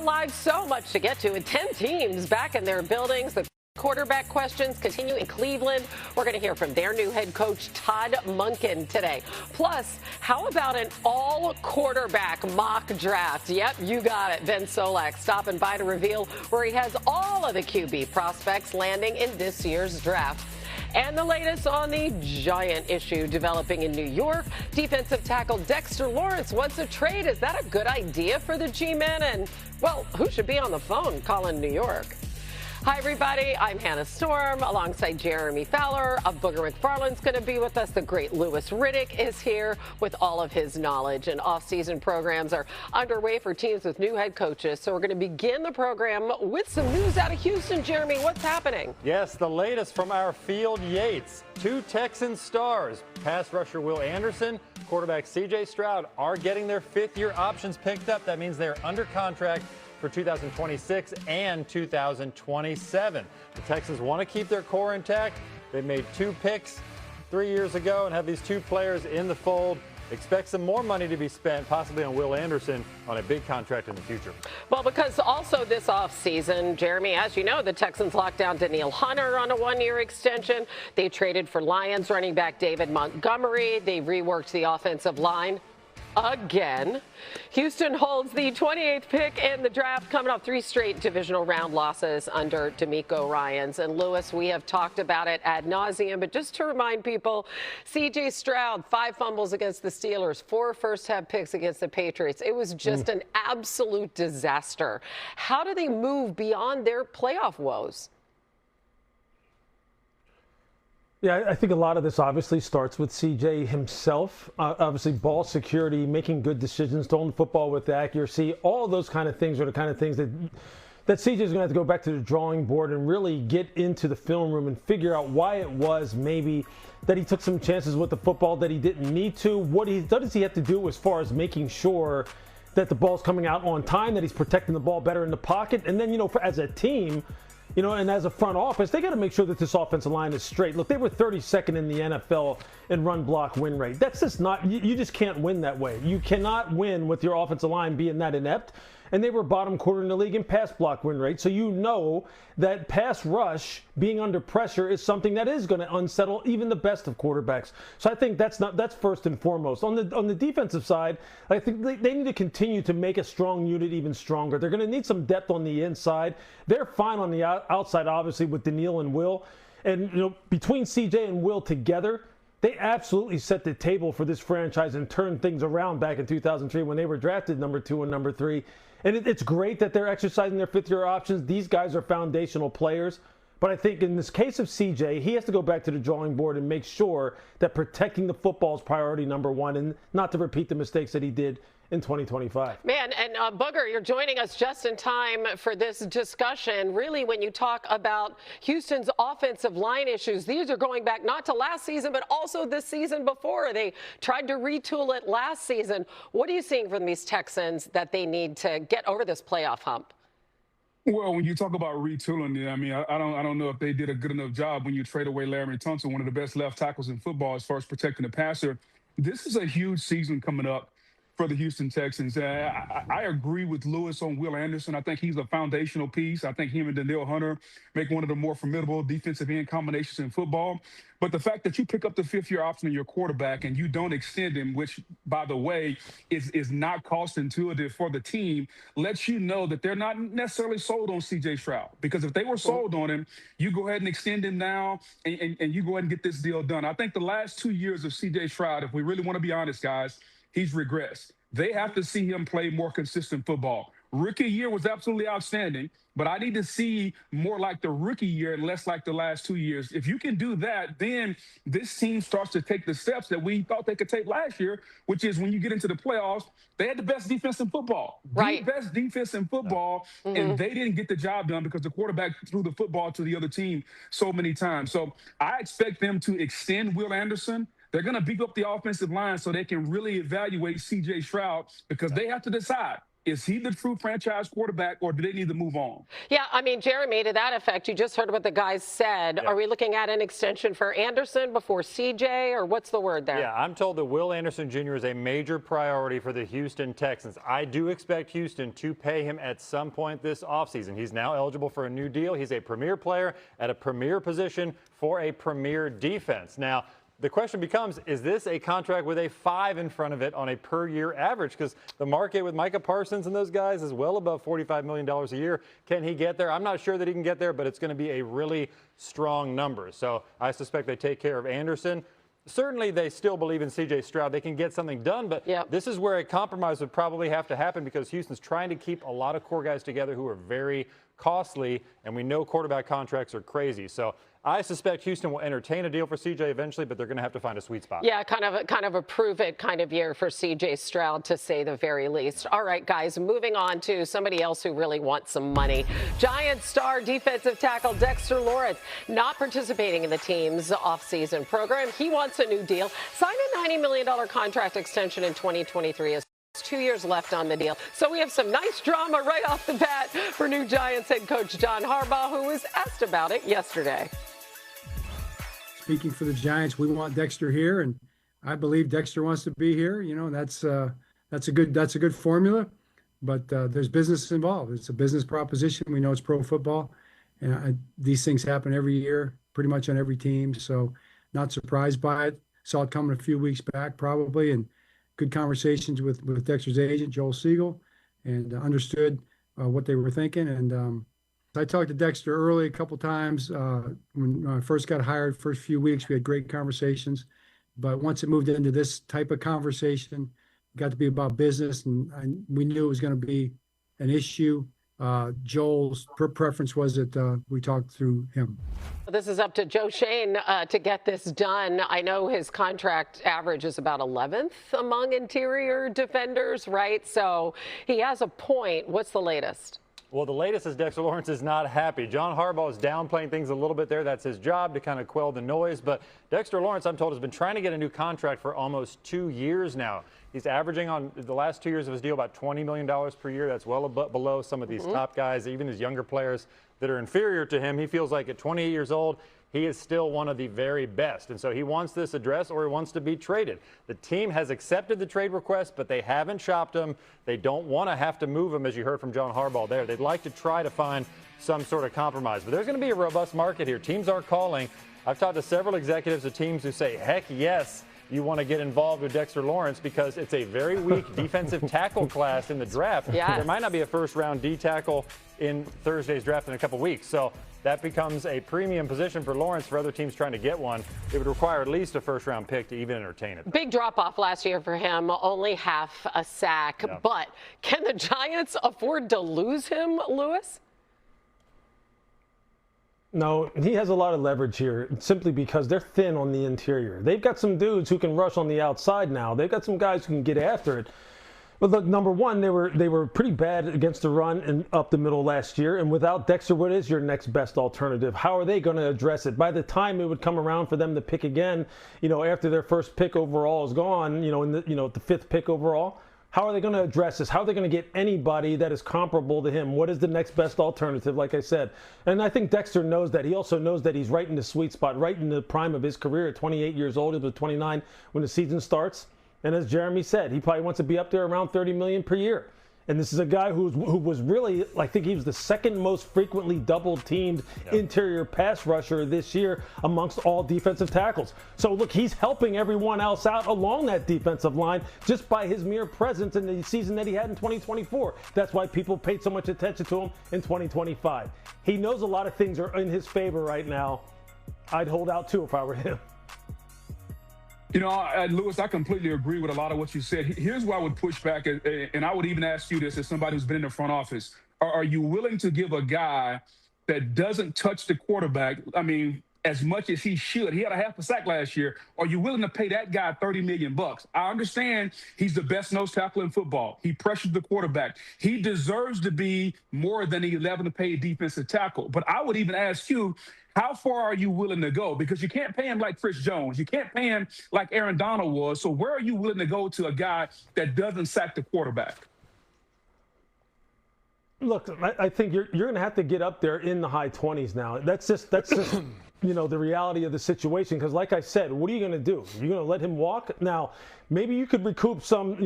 Well, live, so much to get to. And 10 teams back in their buildings. The quarterback questions continue in Cleveland. We're going to hear from their new head coach, Todd Monken, today. Plus, how about an all-quarterback mock draft? Yep, you got it. Ben Solak stopping by to reveal where he has all of the QB prospects landing in this year's draft. And the latest on the giant issue developing in New York. Defensive tackle Dexter Lawrence wants a trade. Is that a good idea for the G-Men? And, well, who should be on the phone calling New York? Hi, everybody. I'm Hannah Storm alongside Jeremy Fowler. Booger McFarland's going to be with us. The great Louis Riddick is here with all of his knowledge. And off-season programs are underway for teams with new head coaches. So we're going to begin the program with some news out of Houston. Jeremy, what's happening? Yes, the latest from our Field Yates. Two Texan stars, pass rusher Will Anderson, quarterback CJ Stroud, are getting their fifth-year options picked up. That means they're under contract for 2026 and 2027. The Texans want to keep their core intact. They made 2 picks 3 years ago and have these 2 players in the fold. Expect some more money to be spent, possibly on Will Anderson, on a big contract in the future. Well, because also this offseason, Jeremy, as you know, the Texans locked down Danielle Hunter on a 1-year extension. They traded for Lions running back David Montgomery. They reworked the offensive line again. Houston holds the 28th pick in the draft, coming off 3 straight divisional round losses under DeMeco Ryans. And Louis, we have talked about it ad nauseum, but just to remind people, CJ Stroud, 5 fumbles against the Steelers, 4 first-half picks against the Patriots. It was just an absolute disaster. How do they move beyond their playoff woes? Yeah, I think a lot of this obviously starts with CJ himself. Obviously, ball security, making good decisions, throwing the football with accuracy. All of those kind of things are the kind of things that CJ is going to have to go back to the drawing board and really get into the film room and figure out why it was maybe that he took some chances with the football that he didn't need to. What does he have to do as far as making sure that the ball's coming out on time, that he's protecting the ball better in the pocket, and then, as a team, and as a front office, they got to make sure that this offensive line is straight. Look, they were 32nd in the NFL in run block win rate. That's just not, you just can't win that way. You cannot win with your offensive line being that inept. And they were bottom quarter in the league in pass block win rate. So you know that pass rush being under pressure is something that is going to unsettle even the best of quarterbacks. So I think that's first and foremost. On the defensive side, I think they need to continue to make a strong unit even stronger. They're going to need some depth on the inside. They're fine on the outside, obviously, with Danielle and Will. And between CJ and Will together, they absolutely set the table for this franchise and turned things around back in 2003 when they were drafted number 2 and number 3. And it's great that they're exercising their 5th-year options. These guys are foundational players. But I think in this case of CJ, he has to go back to the drawing board and make sure that protecting the football is priority number 1 and not to repeat the mistakes that he did in 2025. Man, and Booger, you're joining us just in time for this discussion. Really, when you talk about Houston's offensive line issues, these are going back not to last season, but also this season before. They tried to retool it last season. What are you seeing from these Texans that they need to get over this playoff hump? Well, when you talk about retooling, I mean, I don't know if they did a good enough job when you trade away Larry Tunsil, one of the best left tackles in football as far as protecting the passer. This is a huge season coming up for the Houston Texans. I agree with Louis on Will Anderson. I think he's a foundational piece. I think him and Danielle Hunter make one of the more formidable defensive end combinations in football. But the fact that you pick up the 5th-year option in your quarterback and you don't extend him, which, by the way, is not cost intuitive for the team, lets you know that they're not necessarily sold on CJ Stroud. Because if they were sold on him, you go ahead and extend him now and you go ahead and get this deal done. I think the last 2 years of CJ Stroud, if we really want to be honest, guys, he's regressed. They have to see him play more consistent football. Rookie year was absolutely outstanding, but I need to see more like the rookie year and less like the last 2 years. If you can do that, then this team starts to take the steps that we thought they could take last year, which is when you get into the playoffs, they had the best defense in football. Right. The best defense in football, and they didn't get the job done because the quarterback threw the football to the other team so many times. So I expect them to extend Will Anderson. They're going to beef up the offensive line so they can really evaluate CJ Stroud because they have to decide Is he the true franchise quarterback, or do they need to move on? Yeah, I mean, Jeremy, to that effect, you just heard what the guys said. Yeah. Are we looking at an extension for Anderson before CJ, or what's the word there? Yeah, I'm told that Will Anderson Jr. is a major priority for the Houston Texans. I do expect Houston to pay him at some point this offseason. He's now eligible for a new deal. He's a premier player at a premier position for a premier defense. Now, the question becomes, is this a contract with a 5 in front of it on a per-year average? Because the market with Micah Parsons and those guys is well above $45 million a year. Can he get there? I'm not sure that he can get there, but it's going to be a really strong number. So I suspect they take care of Anderson. Certainly, they still believe in CJ Stroud. They can get something done, but this is where a compromise would probably have to happen because Houston's trying to keep a lot of core guys together who are very costly, and we know quarterback contracts are crazy. So I suspect Houston will entertain a deal for CJ eventually, but they're going to have to find a sweet spot. Yeah, kind of a prove it kind of year for CJ Stroud, to say the very least. All right, guys, moving on to somebody else who really wants some money. Giants star defensive tackle Dexter Lawrence not participating in the team's offseason program. He wants a new deal. Signed a $90 million contract extension in 2023. 2 years left on the deal. So we have some nice drama right off the bat for new Giants head coach John Harbaugh, who was asked about it yesterday. Speaking for the Giants, we want Dexter here, and I believe Dexter wants to be here. You know, that's a good formula, but there's business involved. It's a business proposition. We know it's pro football, and these things happen every year, pretty much on every team. So, not surprised by it. Saw it coming a few weeks back, probably, and good conversations with Dexter's agent, Joel Siegel, and understood what they were thinking. And I talked to Dexter early a couple times when I first got hired. First few weeks, we had great conversations. But once it moved into this type of conversation, it got to be about business, and we knew it was going to be an issue. Joel's preference was that we talked through him. This is up to Joe Shane to get this done. I know his contract average is about 11th among interior defenders, right? So he has a point. What's the latest? Well, the latest is Dexter Lawrence is not happy. John Harbaugh is downplaying things a little bit there. That's his job, to kind of quell the noise. But Dexter Lawrence, I'm told, has been trying to get a new contract for almost 2 years now. He's averaging on the last 2 years of his deal about $20 million per year. That's well below some of these top guys, even his younger players that are inferior to him. He feels like at 28 years old, he is still one of the very best. And so he wants this addressed, or he wants to be traded. The team has accepted the trade request, but they haven't shopped him. They don't want to have to move him, as you heard from John Harbaugh there. They'd like to try to find some sort of compromise. But there's going to be a robust market here. Teams are calling. I've talked to several executives of teams who say, heck yes, you want to get involved with Dexter Lawrence because it's a very weak defensive tackle class in the draft. Yes. There might not be a first-round D tackle in Thursday's draft in a couple weeks. So that becomes a premium position for Lawrence for other teams trying to get one. It would require at least a first-round pick to even entertain it. Big drop-off last year for him, only half a sack. Yeah. But can the Giants afford to lose him, Lewis? No, he has a lot of leverage here simply because they're thin on the interior. They've got some dudes who can rush on the outside now. They've got some guys who can get after it. But look, number one, they were pretty bad against the run and up the middle last year. And without Dexter, what is your next best alternative? How are they going to address it? By the time it would come around for them to pick again, after their first pick overall is gone, the fifth pick overall, how are they going to address this? How are they going to get anybody that is comparable to him? What is the next best alternative, like I said? And I think Dexter knows that. He also knows that he's right in the sweet spot, right in the prime of his career at 28 years old. He'll be 29 when the season starts. And as Jeremy said, he probably wants to be up there around $30 million per year. And this is a guy who was really, I think he was the second most frequently double-teamed interior pass rusher this year amongst all defensive tackles. So, look, he's helping everyone else out along that defensive line just by his mere presence in the season that he had in 2024. That's why people paid so much attention to him in 2025. He knows a lot of things are in his favor right now. I'd hold out, too, if I were him. Lewis, I completely agree with a lot of what you said. Here's where I would push back, and I would even ask you this as somebody who's been in the front office. Are you willing to give a guy that doesn't touch the quarterback, as much as he should? He had a half a sack last year. Are you willing to pay that guy $30 million? I understand he's the best nose tackle in football. He pressures the quarterback. He deserves to be more than the 11th paid defensive tackle. But I would even ask you, how far are you willing to go? Because you can't pay him like Chris Jones. You can't pay him like Aaron Donald was. So where are you willing to go to a guy that doesn't sack the quarterback? Look, I think you're going to have to get up there in the high 20s now. That's just the reality of the situation. Because like I said, what are you going to do? You're going to let him walk? Now, maybe you could recoup some.